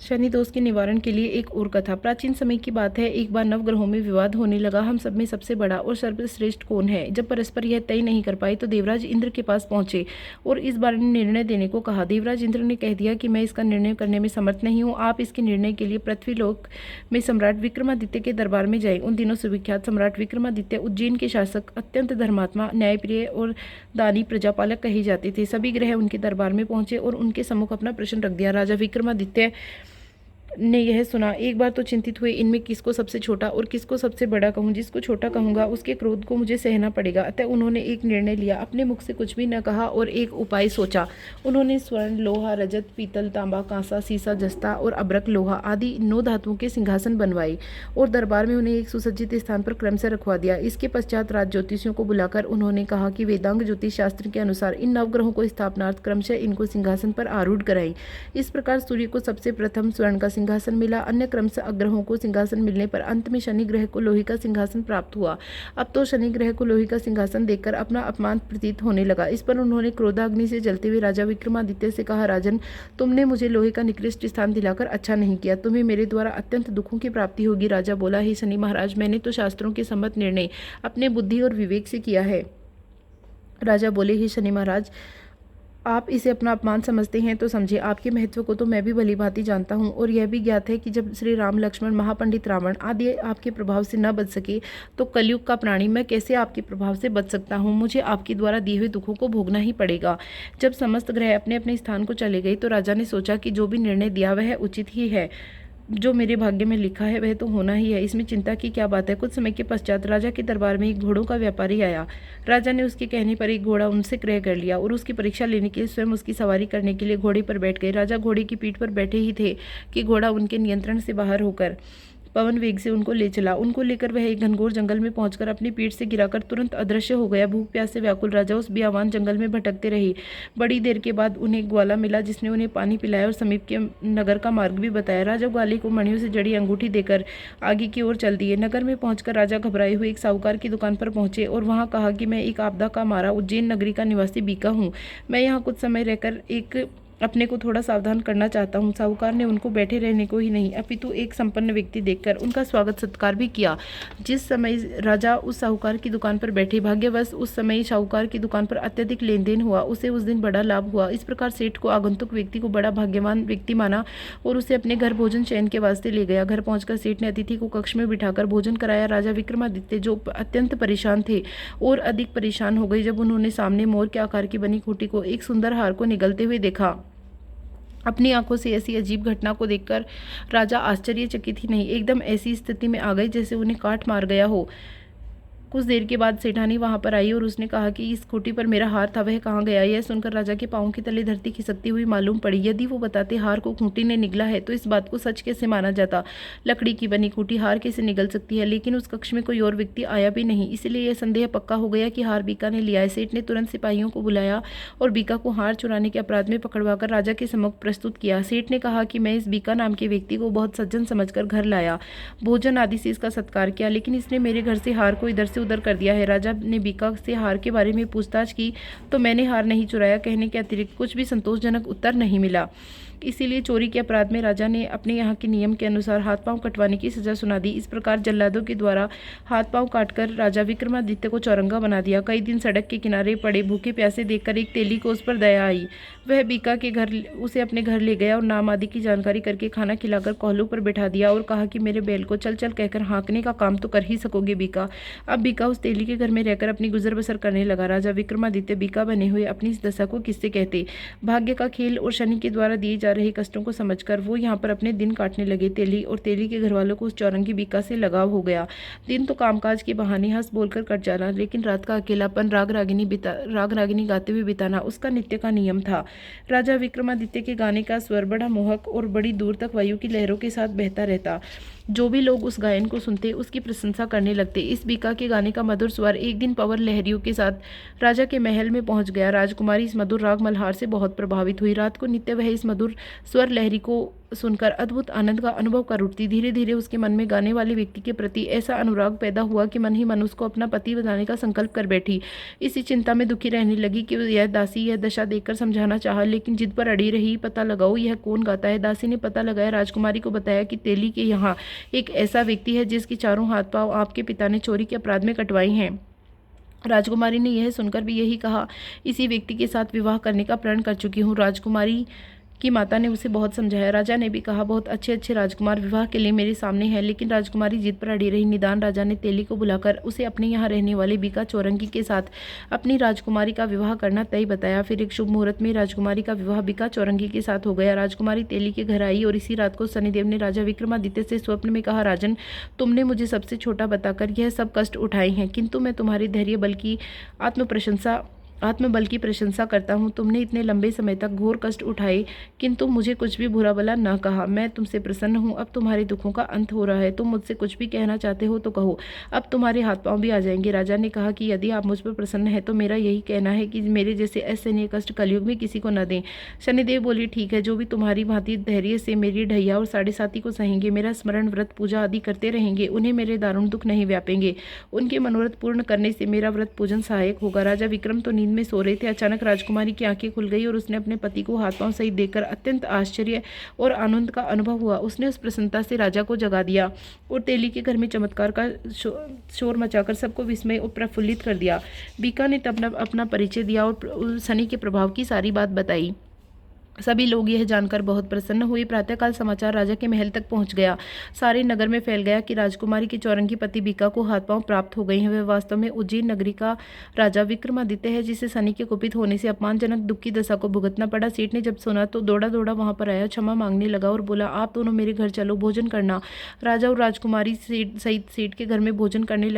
शनि दोष के निवारण के लिए एक और कथा। प्राचीन समय की बात है, एक बार नवग्रहों में विवाद होने लगा, हम सब में सबसे बड़ा और सर्वश्रेष्ठ कौन है। जब परस्पर यह तय नहीं कर पाए तो देवराज इंद्र के पास पहुंचे और इस बारे में निर्णय देने को कहा। देवराज इंद्र ने कह दिया कि मैं इसका निर्णय करने में समर्थ नहीं हूँ, आप इसके निर्णय के लिए पृथ्वीलोक में सम्राट विक्रमादित्य के दरबार में जाए। उन दिनों सुविख्यात सम्राट विक्रमादित्य उज्जैन के शासक, अत्यंत धर्मात्मा, न्यायप्रिय और दानी प्रजापालक कहे जाते थे। सभी ग्रह उनके दरबार में पहुंचे और उनके सम्मुख अपना प्रश्न रख दिया। राजा विक्रमादित्य ने यह सुना, एक बार तो चिंतित हुए, इनमें किसको सबसे छोटा और किसको सबसे बड़ा कहूँ। जिसको छोटा कहूँगा उसके क्रोध को मुझे सहना पड़ेगा। अतः उन्होंने एक निर्णय लिया, अपने मुख से कुछ भी न कहा और एक उपाय सोचा। उन्होंने स्वर्ण, लोहा, रजत, पीतल, तांबा, कांसा, सीसा, जस्ता और अब्रक लोहा आदि 9 धातुओं के सिंहासन बनवाए और दरबार में उन्हें एक सुसज्जित स्थान पर क्रम से रखवा दिया। इसके पश्चात राज ज्योतिषियों को बुलाकर उन्होंने कहा कि वेदांग ज्योतिष शास्त्र के अनुसार इन नवग्रहों को स्थापनार्थ क्रमशः इनको सिंहासन पर आरूढ़ कराएं। इस प्रकार सूर्य को सबसे प्रथम स्वर्ण का सिंहासन मिला, अन्य क्रम से अग्रहों को सिंहासन मिलने पर अंत में शनि ग्रह को लोहे का सिंहासन प्राप्त हुआ। अब तो शनि ग्रह को लोहे का सिंहासन देखकर अपना अपमान प्रतीत होने लगा। इस पर उन्होंने क्रोधाग्नि से जलते हुए राजा विक्रमादित्य से कहा, राजन, तुमने मुझे लोहे का निकृष्ट स्थान दिलाकर अच्छा नहीं किया, तुम्हें मेरे द्वारा अत्यंत दुखों की प्राप्ति होगी। राजा बोला, हे शनि महाराज, मैंने तो शास्त्रों के सम्मत निर्णय अपने बुद्धि और विवेक से किया है। राजा बोले, हे शनि महाराज, आप इसे अपना अपमान समझते हैं तो समझे, आपके महत्व को तो मैं भी भली भांति जानता हूँ और यह भी ज्ञात है कि जब श्री राम, लक्ष्मण, महापंडित रावण आदि आपके प्रभाव से न बच सके तो कलयुग का प्राणी मैं कैसे आपके प्रभाव से बच सकता हूँ। मुझे आपके द्वारा दिए हुए दुखों को भोगना ही पड़ेगा। जब समस्त ग्रह अपने अपने स्थान को चले गए तो राजा ने सोचा कि जो भी निर्णय दिया वह उचित ही है, जो मेरे भाग्य में लिखा है वह तो होना ही है, इसमें चिंता की क्या बात है। कुछ समय के पश्चात राजा के दरबार में एक घोड़ों का व्यापारी आया। राजा ने उसके कहने पर एक घोड़ा उनसे क्रय कर लिया और उसकी परीक्षा लेने के लिए स्वयं उसकी सवारी करने के लिए घोड़े पर बैठ गए। राजा घोड़े की पीठ पर बैठे ही थे कि घोड़ा उनके नियंत्रण से बाहर होकर पवन वेग से उनको ले चला। उनको लेकर वह एक घनघोर जंगल में पहुंचकर अपनी पीठ से गिराकर तुरंत अदृश्य हो गया। भूख प्यास से व्याकुल राजा उस बियावान जंगल में भटकते रहे। बड़ी देर के बाद उन्हें एक ग्वाला मिला जिसने उन्हें पानी पिलाया और समीप के नगर का मार्ग भी बताया। राजा ग्वाले को मणियों से जड़ी अंगूठी देकर आगे की ओर चल दिए। नगर में पहुंचकर राजा घबराए हुए एक साहूकार की दुकान पर पहुंचे और वहां कहा कि मैं एक आपदा का मारा उज्जैन नगरी का निवासी बीका हूँ, मैं यहाँ कुछ समय रहकर अपने को थोड़ा सावधान करना चाहता हूँ। साहूकार ने उनको बैठे रहने को ही नहीं अपितु एक संपन्न व्यक्ति देखकर उनका स्वागत सत्कार भी किया। जिस समय राजा उस साहूकार की दुकान पर बैठे, भाग्यवश उस समय साहूकार की दुकान पर अत्यधिक लेन देन हुआ, उसे उस दिन बड़ा लाभ हुआ। इस प्रकार सेठ को आगंतुक व्यक्ति को बड़ा भाग्यवान व्यक्ति माना और उसे अपने घर भोजन शयन के वास्ते ले गया। घर पहुंचकर सेठ ने अतिथि को कक्ष में बिठाकर भोजन कराया। राजा विक्रमादित्य, जो अत्यंत परेशान थे, और अधिक परेशान हो गए जब उन्होंने सामने मोर के आकार की बनी खूंटी को एक सुंदर हार को निगलते हुए देखा। अपनी आंखों से ऐसी अजीब घटना को देखकर राजा आश्चर्यचकित ही नहीं, एकदम ऐसी स्थिति में आ गए जैसे उन्हें काट मार गया हो। कुछ देर के बाद सेठानी वहां पर आई और उसने कहा कि इस खूंटी पर मेरा हार था, वह कहाँ गया। यह सुनकर राजा के पांवों के तले धरती खिसकती हुई मालूम पड़ी। यदि वो बताते हार को खूंटी ने निगला है तो इस बात को सच कैसे माना जाता। लकड़ी की बनी खूंटी हार कैसे निगल सकती है। लेकिन उस कक्ष में कोई और व्यक्ति आया भी नहीं, इसलिए यह संदेह पक्का हो गया कि हार बीका ने लिया है। सेठ ने तुरंत सिपाहियों को बुलाया और बीका को हार चुराने के अपराध में पकड़वाकर राजा के सम्मुख प्रस्तुत किया। सेठ ने कहा कि मैं इस बीका नाम के व्यक्ति को बहुत सज्जन समझकर घर लाया, भोजन आदि से इसका सत्कार किया, लेकिन इसने मेरे घर से हार को इधर से उधर कर दिया है। राजा ने बीका से हार के बारे में पूछताछ की तो मैंने हार नहीं चुराया कहने के अतिरिक्त कुछ भी संतोषजनक उत्तर नहीं मिला। इसीलिए चोरी के अपराध में राजा ने अपने यहाँ के नियम के अनुसार हाथ पांव कटवाने की सजा सुना दी। इस प्रकार जल्लादों के द्वारा हाथ पांव काटकर राजा विक्रमादित्य को चौरंगा बना दिया। कई दिन सड़क के किनारे पड़े भूखे प्यासे देखकर एक तेली को उस पर दया आई। वह बीका के घर उसे अपने घर ले गया और नाम आदि की जानकारी करके खाना खिलाकर कोहलू पर बैठा दिया और कहा कि मेरे बैल को चल चल कहकर हाँकने का काम तो कर ही सकोगे बीका। अब बीका उस तेली के घर में रहकर अपनी गुजर बसर करने लगा। राजा विक्रमादित्य बीका बने हुए अपनी इस दशा को किससे कहते। भाग्य का खेल और शनि के द्वारा दिए जा रहे कष्टों को समझकर वो यहाँ पर अपने दिन काटने लगे। तेली और तेली के घर वालों को उस चौरंगी बीका से लगाव हो गया। दिन तो कामकाज के बहाने हंस बोलकर कट जाना, लेकिन रात का अकेलापन राग रागिनी गाते हुए बिताना उसका नित्य का नियम था। राजा विक्रमादित्य के गाने का स्वर बड़ा मोहक और बड़ी दूर तक वायु की लहरों के साथ बहता रहता। जो भी लोग उस गायन को सुनते उसकी प्रशंसा करने लगते। इस बीका के गाने का मधुर स्वर एक दिन पवन लहरियों के साथ राजा के महल में पहुंच गया। राजकुमारी इस मधुर राग मल्हार से बहुत प्रभावित हुई। रात को नित्य वह इस मधुर स्वर लहरी को सुनकर अद्भुत आनंद का अनुभव कर उठती। धीरे धीरे उसके मन में गाने वाले व्यक्ति के प्रति ऐसा अनुराग पैदा हुआ कि मन ही मन उसको अपना पति बनाने का संकल्प कर बैठी। इसी चिंता में दुखी रहने लगी कि यह दासी यह दशा देखकर समझाना चाहा, लेकिन जिद पर अड़ी रही। पता लगाओ यह कौन गाता है। दासी ने पता लगाया, राजकुमारी को बताया कि तेली के यहाँ एक ऐसा व्यक्ति है जिसके चारों हाथ पांव आपके पिता ने चोरी के अपराध में कटवाए हैं। राजकुमारी ने यह सुनकर भी यही कहा, इसी व्यक्ति के साथ विवाह करने का प्रण कर चुकी हूँ। राजकुमारी की माता ने उसे बहुत समझाया। राजा ने भी कहा, बहुत अच्छे अच्छे राजकुमार विवाह के लिए मेरे सामने हैं, लेकिन राजकुमारी जिद पर अड़ी रही। निदान राजा ने तेली को बुलाकर उसे अपने यहाँ रहने वाले बीका चौरंगी के साथ अपनी राजकुमारी का विवाह करना तय बताया। फिर एक शुभ मुहूर्त में राजकुमारी का विवाह बीका चौरंगी के साथ हो गया। राजकुमारी तेली के घर आई और इसी रात को शनिदेव ने राजा विक्रमादित्य से स्वप्न में कहा, राजन, तुमने मुझे सबसे छोटा बताकर यह सब कष्ट उठाए हैं, किंतु मैं तुम्हारे धैर्य आत्मबल की प्रशंसा करता हूँ। तुमने इतने लंबे समय तक घोर कष्ट उठाए, किंतु मुझे कुछ भी बुरा भला न कहा। मैं तुमसे प्रसन्न हूँ। अब तुम्हारे दुखों का अंत हो रहा है। तुम मुझसे कुछ भी कहना चाहते हो तो कहो, अब तुम्हारे हाथ पांव भी आ जाएंगे। राजा ने कहा कि यदि आप मुझ पर प्रसन्न हैं तो मेरा यही कहना है कि मेरे जैसे असहनीय कष्ट कलयुग में किसी को न दें। शनिदेव बोले, ठीक है, जो भी तुम्हारी भांति धैर्य से मेरी ढैया और साढ़े साथी को सहेंगे, मेरा स्मरण, व्रत, पूजा आदि करते रहेंगे, उन्हें मेरे दारुण दुख नहीं व्यापेंगे। उनके मनोरथ पूर्ण करने से मेरा व्रत पूजन सहायक होगा। राजा विक्रम तो नींद में सो रहे थे। अचानक राजकुमारी की आंखें खुल गई और उसने अपने पति को हाथ पांव सहित देखकर अत्यंत आश्चर्य और आनंद का अनुभव हुआ। उसने उस प्रसन्नता से राजा को जगा दिया और तेली के घर में चमत्कार का शोर मचाकर सबको विस्मय और प्रफुल्लित कर दिया। बीका ने तब अपना परिचय दिया और शनि के प्रभाव की सारी बात बताई। सभी लोग यह जानकर बहुत प्रसन्न हुए। प्रातःकाल समाचार राजा के महल तक पहुंच गया। सारे नगर में फैल गया कि राजकुमारी के चौरंगी पति बीका को हाथ पांव प्राप्त हो गए हैं। वह वास्तव में उज्जैन नगरी का राजा विक्रमादित्य है, जिसे शनि के कुपित होने से अपमानजनक दुख की दशा को भुगतना पड़ा। सेठ ने जब सुना तो दौड़ा दौड़ा वहां पर आया, क्षमा मांगने लगा और बोला, आप दोनों मेरे घर चलो, भोजन करना। राजा और राजकुमारी सहित सेठ के घर में भोजन करने